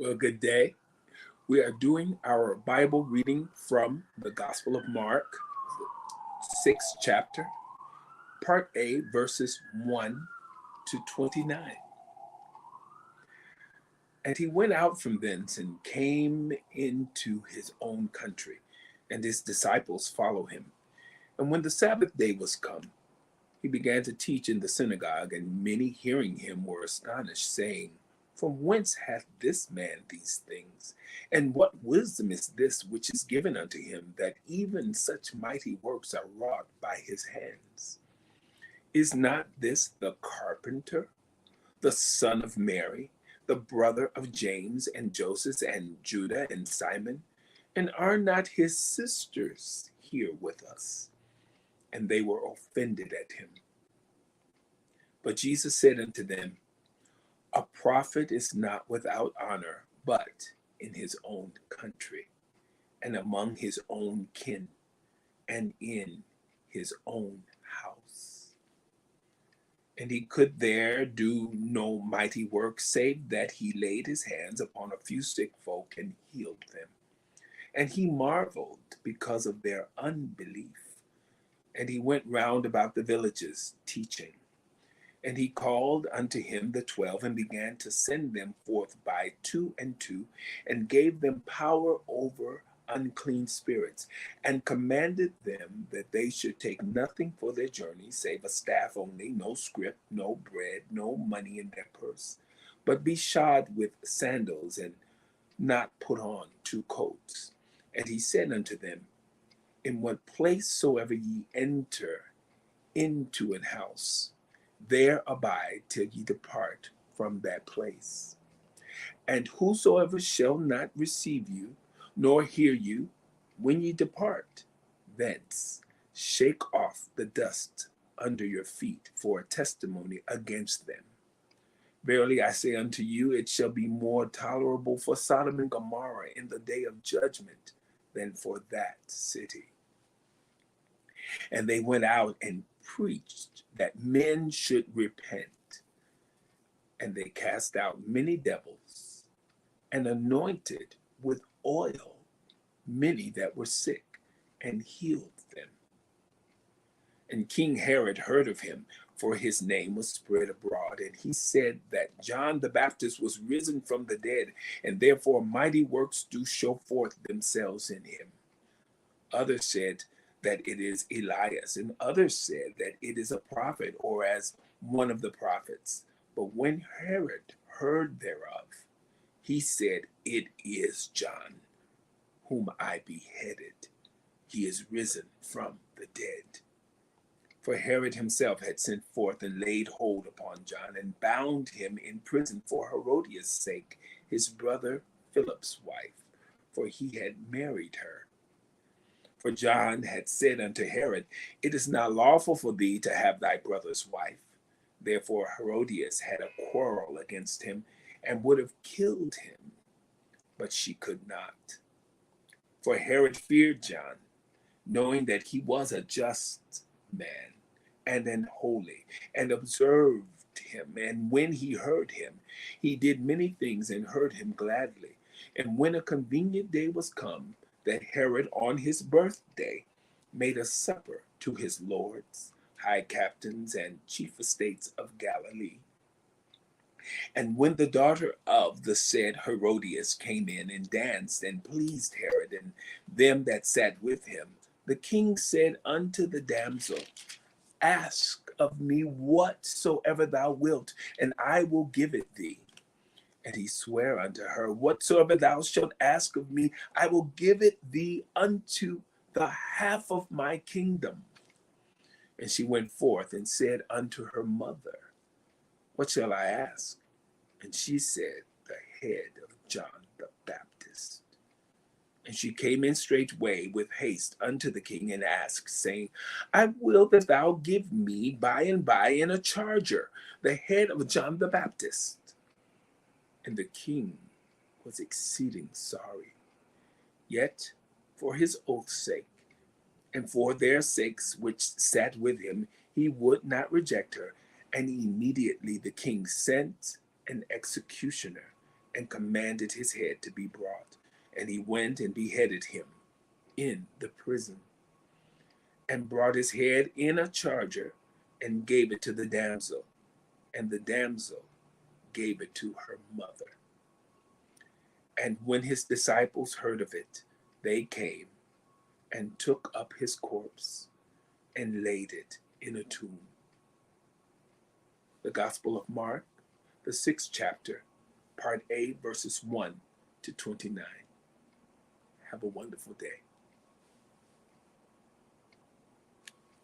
Well, good day. We are doing our Bible reading from the Gospel of Mark, 6th chapter, part A, verses 1 to 29. And he went out from thence and came into his own country, and his disciples followed him. And when the Sabbath day was come, he began to teach in the synagogue, and many hearing him were astonished, saying, From whence hath this man these things? And what wisdom is this which is given unto him, that even such mighty works are wrought by his hands? Is not this the carpenter, the son of Mary, the brother of James and Joseph and Judah and Simon? And are not his sisters here with us? And they were offended at him. But Jesus said unto them, A prophet is not without honor, but in his own country, and among his own kin, and in his own house. And he could there do no mighty work, save that he laid his hands upon a few sick folk and healed them. And he marveled because of their unbelief. And he went round about the villages, teaching. And he called unto him the 12, and began to send them forth by two and two, and gave them power over unclean spirits, and commanded them that they should take nothing for their journey, save a staff only, no scrip, no bread, no money in their purse, but be shod with sandals, and not put on two coats. And he said unto them, In what place soever ye enter into an house, there abide till ye depart from that place. And whosoever shall not receive you, nor hear you, when ye depart thence, shake off the dust under your feet for a testimony against them. Verily I say unto you, it shall be more tolerable for Sodom and Gomorrah in the day of judgment than for that city. And they went out and preached that men should repent. And they cast out many devils, and anointed with oil many that were sick, and healed them. And King Herod heard of him, for his name was spread abroad, and he said that John the Baptist was risen from the dead, and therefore mighty works do show forth themselves in him. Others said that it is Elias, and others said that it is a prophet, or as one of the prophets. But when Herod heard thereof, he said, It is John, whom I beheaded. He is risen from the dead. For Herod himself had sent forth and laid hold upon John, and bound him in prison for Herodias' sake, his brother Philip's wife, for he had married her. For John had said unto Herod, It is not lawful for thee to have thy brother's wife. Therefore Herodias had a quarrel against him, and would have killed him, but she could not. For Herod feared John, knowing that he was a just man, and an holy, and observed him. And when he heard him, he did many things, and heard him gladly. And when a convenient day was come, that Herod on his birthday made a supper to his lords, high captains, and chief estates of Galilee. And when the daughter of the said Herodias came in and danced and pleased Herod and them that sat with him, the king said unto the damsel, Ask of me whatsoever thou wilt, and I will give it thee. And he sware unto her, Whatsoever thou shalt ask of me, I will give it thee unto the half of my kingdom. And she went forth and said unto her mother, What shall I ask? And she said, The head of John the Baptist. And she came in straightway with haste unto the king, and asked, saying, I will that thou give me by and by in a charger the head of John the Baptist. And the king was exceeding sorry. Yet for his oath's sake, and for their sakes which sat with him, he would not reject her. And immediately the king sent an executioner, and commanded his head to be brought. And he went and beheaded him in the prison, and brought his head in a charger, and gave it to the damsel, and the damsel gave it to her mother. And when his disciples heard of it, they came and took up his corpse and laid it in a tomb. The Gospel of Mark, the 6th chapter, part A, verses 1 to 29. Have a wonderful day.